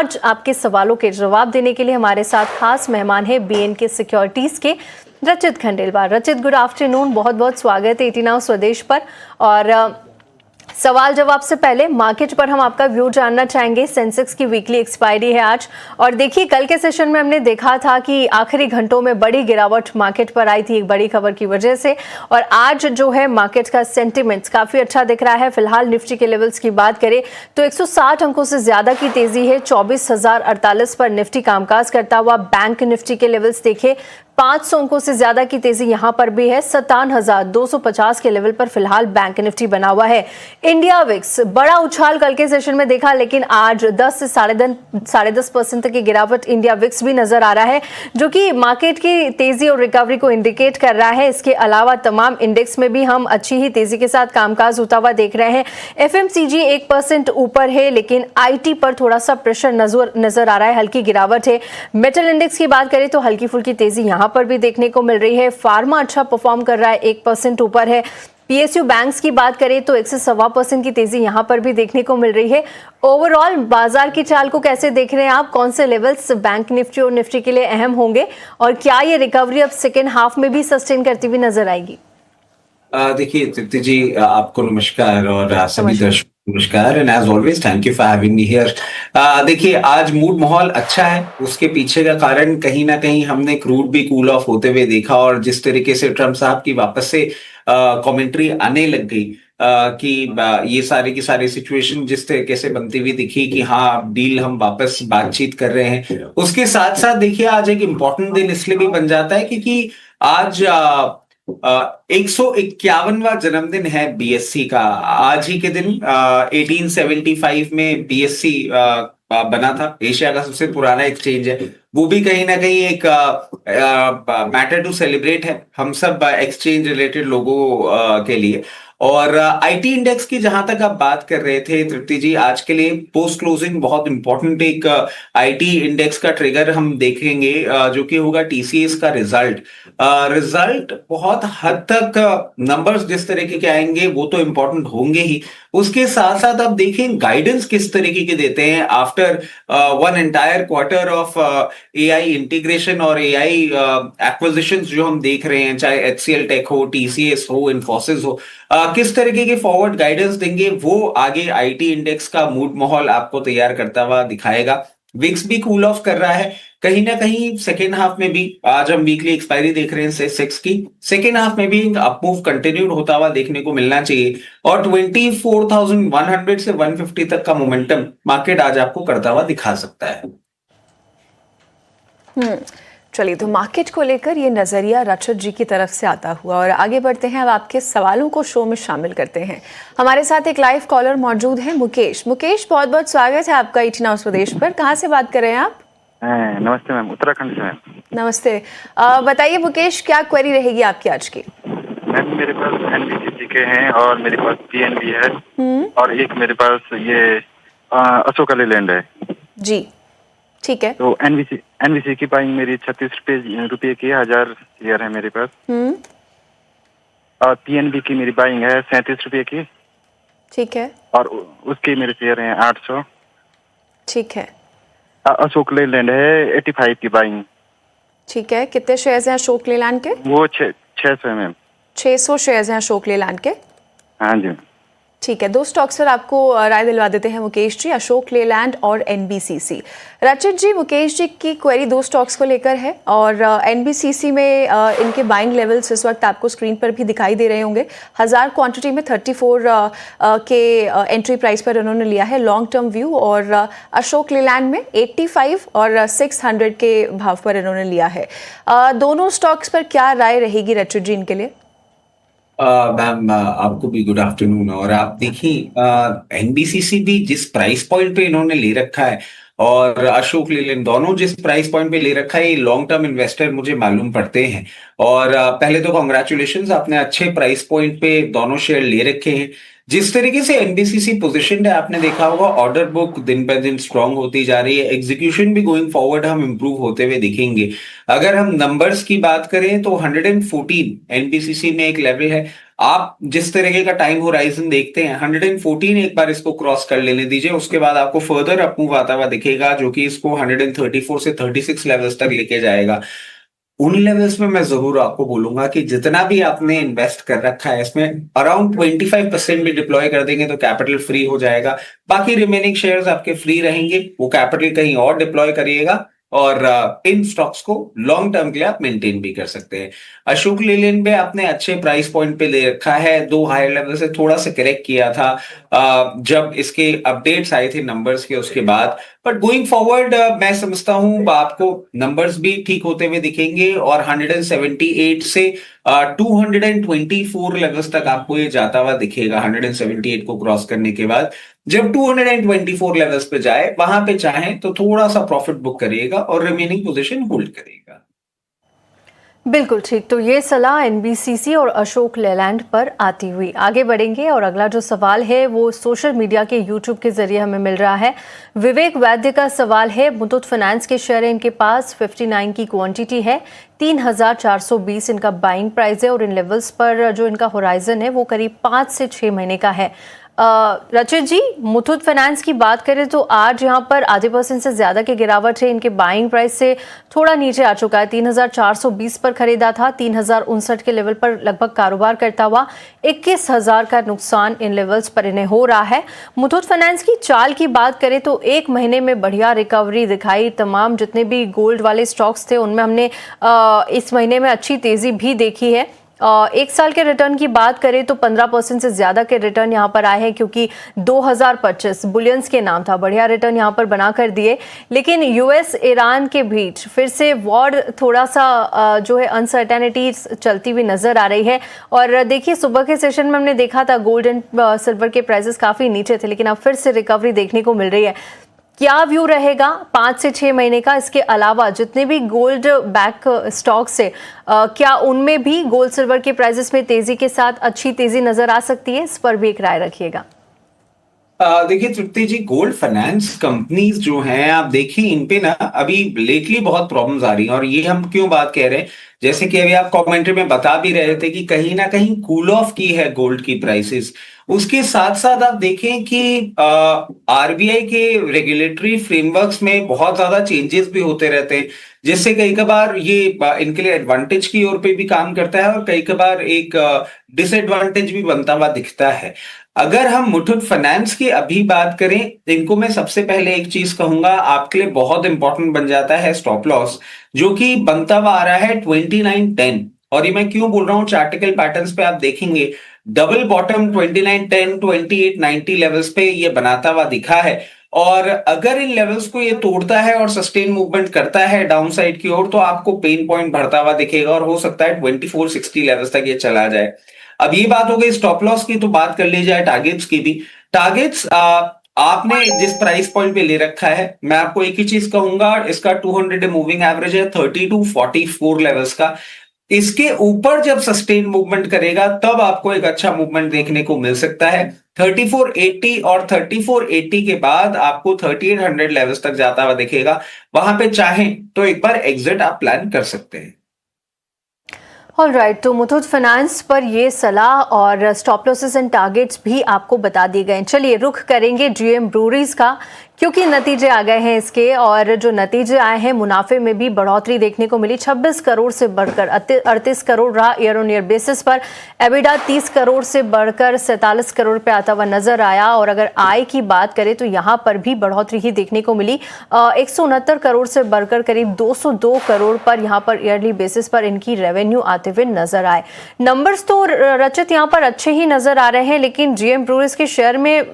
आज आपके सवालों के जवाब देने के लिए हमारे साथ खास मेहमान है बीएनके सिक्योरिटीज के रचित खंडेलवाल। रचित, गुड आफ्टरनून, बहुत बहुत स्वागत है 18 नाउ स्वदेश पर। और सवाल जवाब से पहले मार्केट पर हम आपका व्यू जानना चाहेंगे। सेंसेक्स की वीकली एक्सपायरी है आज, और देखिए कल के सेशन में हमने देखा था कि आखिरी घंटों में बड़ी गिरावट मार्केट पर आई थी एक बड़ी खबर की वजह से, और आज जो है मार्केट का सेंटिमेंट्स काफी अच्छा दिख रहा है। फिलहाल निफ्टी के लेवल्स की बात करें तो 160 अंकों से ज्यादा की तेजी है, 24,048 पर निफ्टी कामकाज करता हुआ। बैंक निफ्टी के लेवल्स देखे 500 अंकों से ज्यादा की तेजी यहां पर भी है, 57,250 के लेवल पर फिलहाल बैंक निफ्टी बना हुआ है। इंडिया विक्स बड़ा उछाल कल के सेशन में देखा, लेकिन आज 10 से 10.5% तक की गिरावट इंडिया विक्स भी नजर आ रहा है, जो कि मार्केट की तेजी और रिकवरी को इंडिकेट कर रहा है। इसके अलावा तमाम इंडेक्स में भी हम अच्छी ही तेजी के साथ कामकाज होता हुआ देख रहे हैं। एफएमसीजी 1% ऊपर है, लेकिन आईटी पर थोड़ा सा प्रेशर नजर आ रहा है, हल्की गिरावट है। मेटल इंडेक्स की बात करें तो हल्की फुल्की तेजी यहां पर भी देखने को मिल रही है। फार्मा अच्छा परफॉर्म कर रहा है, 1% ऊपर है। पीएसयू बैंक्स की बात करें तो 1.25% की तेजी यहां पर भी देखने को मिल रही है। ओवरऑल बाजार की चाल को कैसे देख रहे हैं आप? कौन से लेवल्स बैंक निफ्टी और निफ्टी के लिए अहम होंगे, और क्या ये रिकवरी अब सेकेंड हाफ में भी सस्टेन करती हुई नजर आएगी? देखिए तृप्ति जी, आपको नमस्कार, और सभी दर्शकों को नमस्कार, and as always thank you for having me here. देखिए आज मूड माहौल अच्छा है, उसके पीछे का कारण कहीं ना कहीं हमने क्रूड भी कूल ऑफ होते हुए देखा, और जिस तरीके से ट्रम्प साहब की वापस से कमेंट्री आने लग गई कि ये सारी की सारी सिचुएशन जिस तरीके से बनती हुई दिखी कि हाँ डील हम वापस बातचीत कर रहे हैं। उसके साथ साथ देखिए आज एक इम्पोर्टेंट दिन इसलिए भी बन जाता है क्योंकि आज 151वां जन्मदिन है बीएससी का। आज ही के दिन 1875 में बीएससी बना था, एशिया का सबसे पुराना एक्सचेंज है। वो भी कहीं ना कहीं एक मैटर टू सेलिब्रेट है हम सब एक्सचेंज रिलेटेड लोगों के लिए। और आईटी इंडेक्स की जहां तक आप बात कर रहे थे तृप्ति जी, आज के लिए पोस्ट क्लोजिंग बहुत इंपॉर्टेंट एक आईटी इंडेक्स का ट्रिगर हम देखेंगे, जो कि होगा टीसीएस का रिजल्ट बहुत हद तक नंबर्स जिस तरीके के आएंगे वो तो इंपॉर्टेंट होंगे ही, उसके साथ साथ आप देखें गाइडेंस किस तरीके के देते हैं after one entire quarter of AI integration और एआई एक्विजिशंस जो हम देख रहे हैं, चाहे एचसीएल टेक हो, टीसीएस हो, इन्फोसिस हो, किस तरीके के फॉरवर्ड गाइडेंस देंगे वो आगे आईटी इंडेक्स का मूड माहौल आपको तैयार करता हुआ दिखाएगा। विक्स भी कूल ऑफ कर रहा है कहीं ना कहीं सेकेंड हाफ में भी। आज हम वीकली एक्सपायरी देख रहे हैं सेंसेक्स की, सेकेंड हाफ में भी अपमूव कंटिन्यूड होता हुआ देखने को मिलना चाहिए, और 24,100 से 150 तक का मोमेंटम मार्केट आज आपको करता हुआ दिखा सकता है। चलिए, तो मार्केट को लेकर ये नजरिया रचित जी की तरफ से आता हुआ, और आगे बढ़ते हैं। अब आपके सवालों को शो में शामिल करते हैं। हमारे साथ एक लाइव कॉलर मौजूद है, मुकेश। बहुत बहुत स्वागत है आपका 18 नाउ स्वदेश पर। कहाँ से बात कर रहे हैं आप? नमस्ते मैम, उत्तराखंड से मैम। नमस्ते, बताइए मुकेश, क्या क्वेरी रहेगी आपकी आज की? मैम मेरे पास एनबीसीसी के हैं, और मेरे पास पीएनबी है, और एक मेरे पास ये अशोका लेलैंड है जी। ठीक है, तो एनबीसी की बाइंग मेरी 36 रुपये की 1000 शेयर है मेरे पास, और पीएनबी की मेरी बाइंग है 37 रुपये की। ठीक है, और उसके मेरे शेयर हैं 800। ठीक है। अशोक लेलैंड है 85 की बाइंग। ठीक है, कितने शेयर्स हैं अशोक लेलैंड के? वो 600 है मैम। 600 शेयर्स हैं अशोक लेलैंड के। हाँ जी। ठीक है, दो स्टॉक्स पर आपको राय दिलवा देते हैं मुकेश जी, अशोक लेलैंड और एनबीसीसी। रचित जी, मुकेश जी की क्वेरी दो स्टॉक्स को लेकर है, और एनबीसीसी में इनके बाइंग लेवल्स इस वक्त आपको स्क्रीन पर भी दिखाई दे रहे होंगे। 1000 क्वांटिटी में 34 के एंट्री प्राइस पर उन्होंने लिया है लॉन्ग टर्म व्यू, और अशोक लेलैंड में 85 और 600 के भाव पर इन्होंने लिया है। दोनों स्टॉक्स पर क्या राय रहेगी रचित जी इनके लिए? मैम आपको भी गुड आफ्टरनून। और आप देखिए एनबीसीसी भी जिस प्राइस पॉइंट पे इन्होंने ले रखा है, और अशोक लेलैंड दोनों जिस प्राइस पॉइंट पे ले रखा है, ये लॉन्ग टर्म इन्वेस्टर मुझे मालूम पड़ते हैं। और पहले तो कॉन्ग्रेचुलेशंस, आपने अच्छे प्राइस पॉइंट पे दोनों शेयर ले रखे हैं। जिस तरीके से एनबीसीसी पोजीशनड है, आपने देखा होगा ऑर्डर बुक दिन ब दिन स्ट्रांग होती जा रही है, एग्जीक्यूशन भी गोइंग फॉरवर्ड हम इंप्रूव होते हुए दिखेंगे। अगर हम नंबर्स की बात करें तो 114 एनबीसीसी में एक लेवल है, आप जिस तरीके का टाइम होराइजन देखते हैं 114 एक बार इसको क्रॉस कर लेने दीजिए, उसके बाद आपको फर्दर अप मूव आता हुआ दिखेगा जो कि इसको 134 से 36 लेवल्स तक लेके जाएगा। उन लेवल्स में मैं जरूर आपको बोलूंगा कि जितना भी आपने इन्वेस्ट कर रखा है इसमें अराउंड 25% भी डिप्लॉय कर देंगे तो कैपिटल फ्री हो जाएगा। बाकी रिमेनिंग शेयर्स आपके फ्री रहेंगे, वो कैपिटल कहीं और डिप्लॉय करिएगा और इन स्टॉक्स को लॉन्ग टर्म के लिए आप मेंटेन भी कर सकते हैं। अशोक लेलैंड पे आपने अच्छे प्राइस पॉइंट पे ले रखा है, दो हायर लेवल से थोड़ा सा करेक्ट किया था जब इसके अपडेट्स आए थे नंबर्स के उसके बाद, बट गोइंग फॉरवर्ड मैं समझता हूं आपको नंबर्स भी ठीक होते हुए दिखेंगे और 178 से 224 लेवल्स तक आपको ये जाता हुआ दिखेगा। 178 को क्रॉस करने के बाद जब 224 लेवल्स पे जाए वहां पे चाहें तो थोड़ा सा प्रॉफिट बुक करिएगा और रिमेनिंग पोजीशन होल्ड करिएगा। बिल्कुल ठीक। तो ये सलाह एनबीसीसी और अशोक लेलैंड पर आती हुई आगे बढ़ेंगे और अगला जो सवाल है वो सोशल मीडिया के यूट्यूब के जरिए हमें मिल रहा है। विवेक वैद्य का सवाल है, मुथूट फाइनेंस के शेयर इनके पास 59 की क्वांटिटी है, 3,420 इनका बाइंग प्राइस है और इन लेवल्स पर जो इनका होराइजन है वो करीब 5 से 6 महीने का है। रचित जी, मुथूट फाइनेंस की बात करें तो आज यहाँ पर आधे % से ज्यादा की गिरावट है, इनके बाइंग प्राइस से थोड़ा नीचे आ चुका है। 3,420 पर खरीदा था, 3,059 के लेवल पर लगभग कारोबार करता हुआ 21,000 का नुकसान इन लेवल्स पर इन्हें हो रहा है। मुथूट फाइनेंस की चाल की बात करें तो एक महीने में बढ़िया रिकवरी दिखाई, तमाम जितने भी गोल्ड वाले स्टॉक्स थे उनमें हमने इस महीने में अच्छी तेजी भी देखी है। एक साल के रिटर्न की बात करें तो 15% से ज्यादा के रिटर्न यहाँ पर आए हैं क्योंकि 2025 बुलियंस के नाम था, बढ़िया रिटर्न यहाँ पर बना कर दिए। लेकिन यूएस ईरान के बीच फिर से वॉर थोड़ा सा जो है अनसर्टेनिटी चलती हुई नजर आ रही है। और देखिए सुबह के सेशन में हमने देखा था गोल्ड एंड सिल्वर के प्राइसेस काफी नीचे थे, लेकिन अब फिर से रिकवरी देखने को मिल रही है। क्या व्यू रहेगा 5 से 6 महीने का? इसके अलावा जितने भी गोल्ड बैक स्टॉक्स है क्या उनमें भी गोल्ड सिल्वर के प्राइसेस में तेजी के साथ अच्छी तेजी नजर आ सकती है? इस पर भी एक राय रखिएगा। देखिए तृप्ति जी, गोल्ड फाइनेंस कंपनीज जो हैं आप देखिए इन पे ना अभी लेटली बहुत प्रॉब्लम्स आ रही हैं और ये हम क्यों बात कह रहे हैं, जैसे कि अभी आप कमेंट्री में बता भी रहे थे कि कहीं ना कहीं कूल ऑफ की है गोल्ड की प्राइसेस। उसके साथ साथ आप देखें कि आरबीआई के रेगुलेटरी फ्रेमवर्क्स में बहुत ज्यादा चेंजेस भी होते रहते हैं, जिससे कई कबार ये इनके लिए एडवांटेज की ओर पे भी काम करता है और कई कबार एक डिसएडवांटेज भी बनता हुआ दिखता है। अगर हम मुथूट फाइनेंस की अभी बात करें, इनको मैं सबसे पहले एक चीज कहूंगा आपके लिए बहुत इंपॉर्टेंट बन जाता है स्टॉप लॉस, जो कि बनता हुआ आ रहा है 2910। और ये मैं क्यों बोल रहा हूं, चार्टिकल पैटर्न्स पे आप देखेंगे डबल बॉटम 2910 2890 लेवल्स पे ये बनाता हुआ दिखा है और अगर इन लेवल्स को ये तोड़ता है और सस्टेन मूवमेंट करता है डाउन साइड की ओर तो आपको पेन पॉइंट बढ़ता हुआ दिखेगा और हो सकता है 2460 लेवल्स तक ये चला जाए। अब ये बात हो गई स्टॉप लॉस की, तो बात कर ली जाए टारगेट्स की भी। टारगेट्स आपने जिस प्राइस पॉइंट पे ले रखा है, मैं आपको एक ही चीज कहूंगा, इसका 200 मूविंग एवरेज है 30 to 44 लेवल्स का। इसके ऊपर जब सस्टेन मूवमेंट करेगा तब आपको एक अच्छा मूवमेंट देखने को मिल सकता है। 3480 और 3480 के बाद आपको 3800 लेवल्स तक जाता हुआ दिखेगा, वहां पे चाहें तो एक बार एग्जिट आप प्लान कर सकते हैं। ऑलराइट, तो मुथूट फाइनेंस पर ये सलाह और स्टॉप लॉसेस एंड टारगेट्स भी आपको बता दिए गए। चलिए रुख करेंगे जीएम ब्रूरीज का, क्योंकि नतीजे आ गए हैं इसके और जो नतीजे आए हैं मुनाफे में भी बढ़ोतरी देखने को मिली। 26 करोड़ से बढ़कर 38 करोड़ रहा ईयर ऑन ईयर बेसिस पर। एबिडा 30 करोड़ से बढ़कर 47 करोड़ पे आता हुआ नजर आया और अगर आय की बात करें तो यहाँ पर भी बढ़ोतरी ही देखने को मिली। 169 करोड़ से बढ़कर करीब 202 करोड़ पर यहाँ पर ईयरली बेसिस पर इनकी रेवेन्यू आते हुए नजर आए। नंबर्स तो रचित यहाँ पर अच्छे ही नजर आ रहे हैं, लेकिन जीएम ब्रूरीज के शेयर में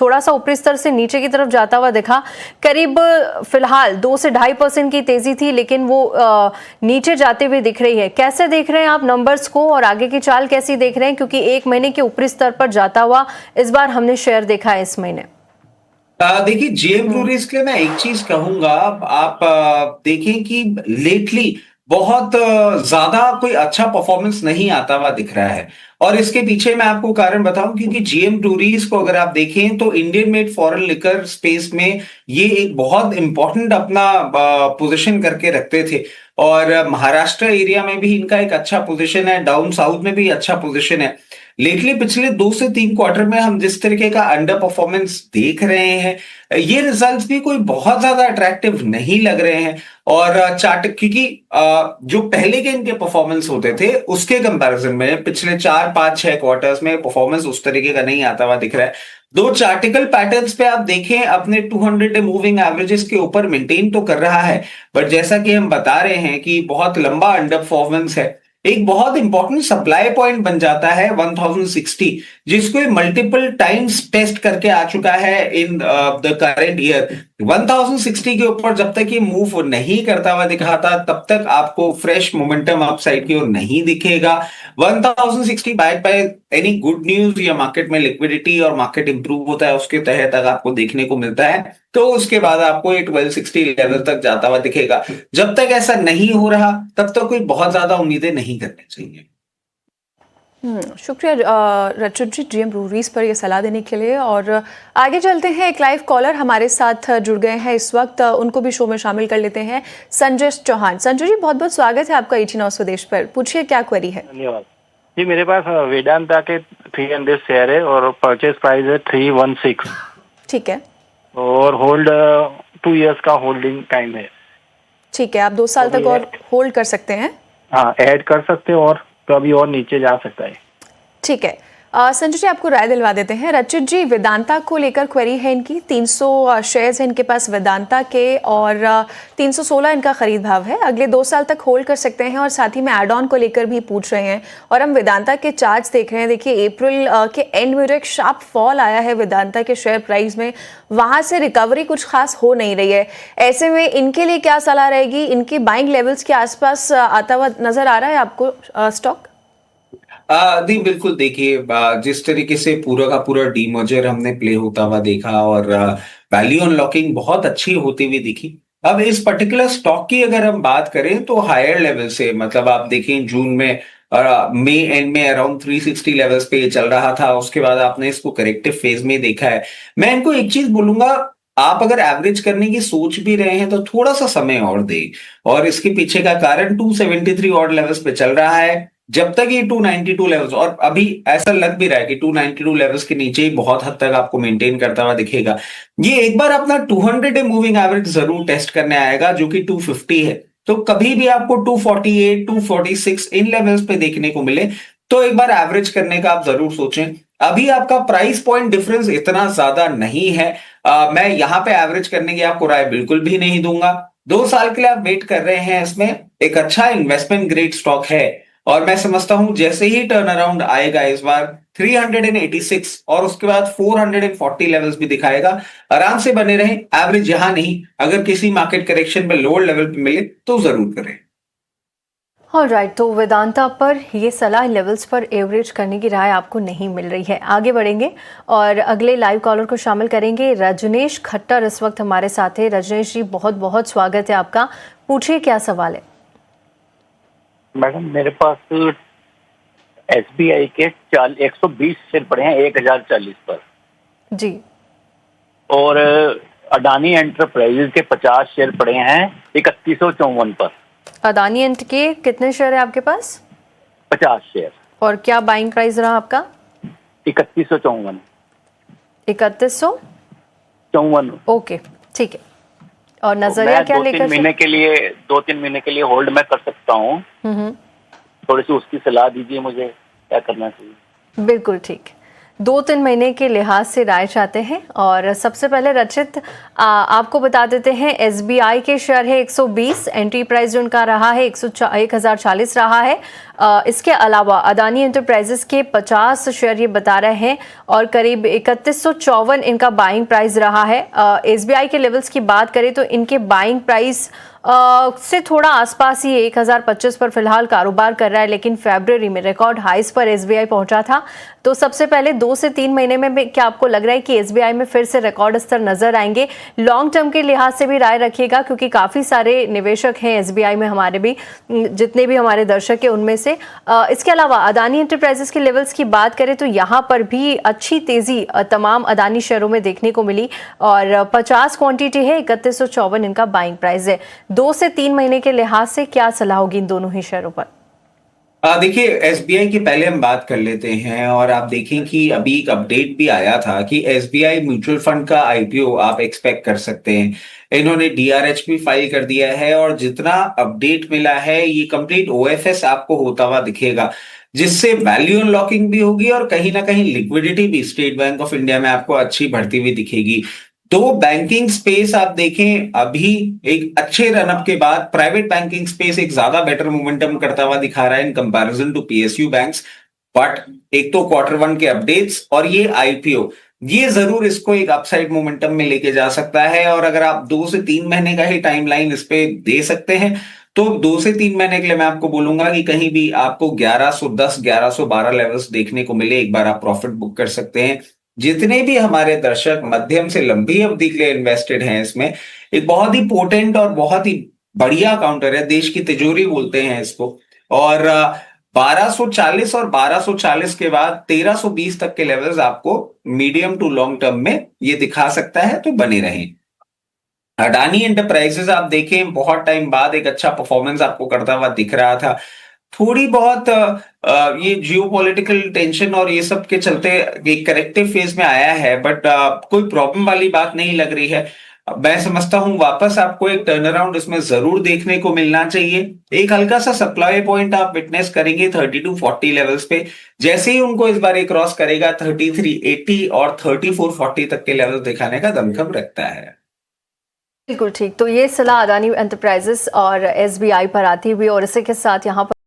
थोड़ा सा ऊपरी स्तर से नीचे की तरफ जाता हुआ दिखा। करीब फिलहाल 2 से 2.5% की तेजी थी, लेकिन वो नीचे जाते हुए दिख रही है। कैसे देख रहे हैं आप नंबर्स को और आगे की चाल कैसी देख रहे हैं, क्योंकि एक महीने के ऊपरी स्तर पर जाता हुआ इस बार हमने शेयर देखा है इस महीने। देखिए जीएम ब्रूरीज के लिए मैं एक चीज कहूंगा, आप देखें कि लेटली बहुत ज्यादा कोई अच्छा परफॉर्मेंस नहीं आता हुआ दिख रहा है और इसके पीछे मैं आपको कारण बताऊं, क्योंकि जीएम ब्रूरीज को अगर आप देखें तो Indian made foreign liquor space में ये एक बहुत इंपॉर्टेंट अपना पोजीशन करके रखते थे और महाराष्ट्र एरिया में भी इनका एक अच्छा पोजीशन है, डाउन साउथ में भी अच्छा पोजीशन है। लेटली पिछले 2 से 3 क्वार्टर में हम जिस तरीके का अंडर परफॉर्मेंस देख रहे हैं, ये रिजल्ट्स भी कोई बहुत ज्यादा अट्रैक्टिव नहीं लग रहे हैं। और चार्ट क्योंकि जो पहले के इनके परफॉर्मेंस होते थे उसके कंपैरिजन में पिछले 4, 5, 6 क्वार्टर्स में परफॉर्मेंस उस तरीके का नहीं आता हुआ दिख रहा है। दो चार्टिकल पैटर्न्स पे आप देखें अपने 200 डे मूविंग एवरेजेस के ऊपर मेंटेन तो कर रहा है, बट जैसा कि हम बता रहे हैं कि बहुत लंबा अंडर परफॉर्मेंस है। एक बहुत इंपॉर्टेंट सप्लाई पॉइंट बन जाता है 1060, जिसको मल्टीपल टाइम्स टेस्ट करके आ चुका है इन द करेंट ईयर। 1060 के ऊपर जब तक ये मूव नहीं करता हुआ दिखाता तब तक आपको फ्रेश मोमेंटम अपसाइड की ओर नहीं दिखेगा। 1060 back by any good news या मार्केट में लिक्विडिटी और मार्केट इंप्रूव होता है उसके तहत अगर आपको देखने को मिलता है तो उसके बाद आपको ये 1260 लेवल तक जाता हुआ दिखेगा। जब तक ऐसा नहीं हो रहा तब तक कोई बहुत ज्यादा उम्मीदें नहीं करनी चाहिए। शुक्रिया रचित जी डीएम ब्रूवरीज पर ये सलाह देने के लिए। और आगे चलते हैं, एक लाइव कॉलर हमारे साथ जुड़ गए हैं इस वक्त, उनको भी शो में शामिल कर लेते हैं। संजय चौहान। संजय जी बहुत बहुत स्वागत है आपका 89 स्वदेश पर, पूछिए क्या क्वेरी है। धन्यवाद जी। मेरे पास वेदांता के 300 शेयर है और परचेज प्राइस है 316। ठीक है। और होल्ड 2 इयर्स का होल्डिंग टाइम है। ठीक है, आप 2 साल तक और होल्ड कर सकते हैं। हाँ, ऐड कर सकते हो और कभी और नीचे जा सकता है। ठीक है, संजय जी आपको राय दिलवा देते हैं। रचित जी वेदांता को लेकर क्वेरी है इनकी, 300 शेयर्स हैं इनके पास वेदांता के और 316 इनका खरीद भाव है। अगले 2 साल तक होल्ड कर सकते हैं और साथ ही में एड ऑन को लेकर भी पूछ रहे हैं। और हम वेदांता के चार्ट्स देख रहे हैं, देखिए अप्रैल के एंड में जो एक शार्प फॉल आया है वेदांता के शेयर प्राइस में, वहां से रिकवरी कुछ खास हो नहीं रही है। ऐसे में इनके लिए क्या सलाह रहेगी? इनकी बाइंग लेवल्स के आसपास आता हुआ नजर आ रहा है आपको स्टॉक? नहीं, बिल्कुल। देखिए जिस तरीके से पूरा का पूरा डीमर्जर हमने प्ले होता हुआ देखा और वैल्यू अनलॉकिंग बहुत अच्छी होती हुई दिखी। अब इस पर्टिकुलर स्टॉक की अगर हम बात करें तो हायर लेवल से, मतलब आप देखें जून में मई एंड में अराउंड 360 लेवल्स पे चल रहा था, उसके बाद आपने इसको करेक्टिव फेज में देखा है। मैं इनको एक चीज बोलूंगा, आप अगर एवरेज करने की सोच भी रहे हैं तो थोड़ा सा समय और दें। और इसके पीछे का कारण 273 ऑड लेवल्स पे चल रहा है। जब तक ये 292 लेवल्स, और अभी ऐसा लग भी रहा है कि 292 लेवल्स के नीचे ही बहुत हद तक आपको मेंटेन करता हुआ दिखेगा। ये एक बार अपना 200 डे मूविंग एवरेज जरूर टेस्ट करने आएगा जो कि 250 है। तो कभी भी आपको 248, 246 इन लेवल्स पे देखने को मिले तो एक बार एवरेज करने का आप जरूर सोचें। अभी आपका प्राइस पॉइंट डिफरेंस इतना ज्यादा नहीं है। मैं यहां पे एवरेज करने की आपको राय बिल्कुल भी नहीं दूंगा। 2 साल के लिए आप वेट कर रहे हैं, इसमें एक अच्छा इन्वेस्टमेंट ग्रेड स्टॉक है और मैं समझता हूं जैसे ही टर्न अराउंड आएगा इस बार 386 और उसके बाद 440 लेवल्स भी दिखाएगा। आराम से बने रहें, एवरेज यहां नहीं, अगर किसी मार्केट करेक्शन में लोअर लेवल पे मिले तो जरूर करें। ऑलराइट, तो वेदांता पर ये सलाह लेवल्स पर एवरेज करने की राय आपको नहीं मिल रही है। आगे बढ़ेंगे और अगले लाइव कॉलर को शामिल करेंगे। रजनीश खट्टर इस वक्त हमारे साथ है। रजनीश जी बहुत बहुत स्वागत है आपका, पूछिए क्या सवाल है। मैडम मेरे पास SBI के 120 शेयर पड़े हैं 1040 पर जी, और अडानी एंटरप्राइजेज के 50 शेयर पड़े हैं 3154 पर। अदानी एंट के कितने शेयर है आपके पास? 50 शेयर। और क्या बाइंग प्राइस रहा आपका? 3154। 3154। ओके, ठीक है। और नजरिया क्या लेकर? 2-3 महीने के लिए होल्ड मैं कर सकता हूँ। थोड़ी सी उसकी सलाह दीजिए मुझे, क्या करना चाहिए। बिल्कुल ठीक, 2-3 महीने के लिहाज से राय चाहते हैं। और सबसे पहले रचित आपको बता देते हैं SBI के शेयर है 120, एंट्री प्राइस जो उनका रहा है 1040 रहा है। इसके अलावा अदानी एंटरप्राइजेस के 50 शेयर ये बता रहे हैं और करीब 3154 इनका बाइंग प्राइस रहा है। SBI के लेवल्स की बात करें तो इनके बाइंग प्राइस से थोड़ा आसपास ही 1025 पर फिलहाल कारोबार कर रहा है, लेकिन फरवरी में रिकॉर्ड हाइस पर SBI पहुंचा था। तो सबसे पहले 2 से 3 महीने में क्या आपको लग रहा है कि SBI में फिर से रिकॉर्ड स्तर नजर आएंगे? लॉन्ग टर्म के लिहाज से भी राय रखिएगा क्योंकि काफी सारे निवेशक हैं SBI में, हमारे भी जितने भी हमारे दर्शक हैं उनमें से। इसके अलावा अदानी एंटरप्राइजेस के लेवल्स की बात करें तो यहाँ पर भी अच्छी तेजी तमाम अदानी शेयरों में देखने को मिली और 50 क्वांटिटी है, 3154 इनका बाइंग प्राइस है। 2 से 3 महीने के लिहाज से क्या सलाह होगी इन दोनों ही शेयरों पर? देखिए, एसबीआई की पहले हम बात कर लेते हैं और आप देखें कि अभी एक अपडेट भी आया था कि एसबीआई म्यूचुअल फंड का आईपीओ आप एक्सपेक्ट कर सकते हैं। इन्होंने डीआरएच भी फाइल कर दिया है और जितना अपडेट मिला है ये कंप्लीट ओएफएस आपको होता हुआ दिखेगा, जिससे वैल्यू अनलॉकिंग भी होगी और कहीं ना कहीं लिक्विडिटी भी स्टेट बैंक ऑफ इंडिया में आपको अच्छी बढ़ती हुई दिखेगी। तो बैंकिंग स्पेस आप देखें, अभी एक अच्छे रनअप के बाद प्राइवेट बैंकिंग स्पेस एक ज्यादा बेटर मोमेंटम करता हुआ दिखा रहा है in comparison to PSU banks. But एक तो Q1 के अपडेट्स और ये आईपीओ, ये जरूर इसको एक अपसाइड मोमेंटम में लेके जा सकता है। और अगर आप 2 से 3 महीने का ही टाइमलाइन इस पे दे सकते हैं तो 2 से 3 महीने के लिए मैं आपको बोलूंगा कि कहीं भी आपको 1110 1112 लेवल्स देखने को मिले, एक बार आप प्रॉफिट बुक कर सकते हैं। जितने भी हमारे दर्शक मध्यम से लंबी अवधि के लिए इन्वेस्टेड हैं, इसमें एक बहुत ही पोटेंट और बहुत ही बढ़िया काउंटर है, देश की तिजोरी बोलते हैं इसको। और 1240 और 1240 के बाद 1320 तक के लेवल्स आपको मीडियम टू लॉन्ग टर्म में ये दिखा सकता है, तो बने रहें। अडानी एंटरप्राइजेस आप देखें, बहुत टाइम बाद एक अच्छा परफॉर्मेंस आपको करता हुआ दिख रहा था। थोड़ी बहुत ये जियोपॉलिटिकल टेंशन और ये सब के चलते एक करेक्टिव फेज में आया है, बट कोई प्रॉब्लम वाली बात नहीं लग रही है। मैं समझता हूं वापस आपको एक टर्न अराउंड इसमें जरूर देखने को मिलना चाहिए। एक हल्का सा सप्लाई पॉइंट आप विटनेस करेंगे 3240 लेवल्स पे। जैसे ही उनको इस बार क्रॉस करेगा 3380 और 3440 तक के लेवल दिखाने का दमखम रखता है। बिल्कुल ठीक। तो ये सलाह अडानी एंटरप्राइजेस और एसबीआई पर आती हुई और इसी के साथ यहाँ पर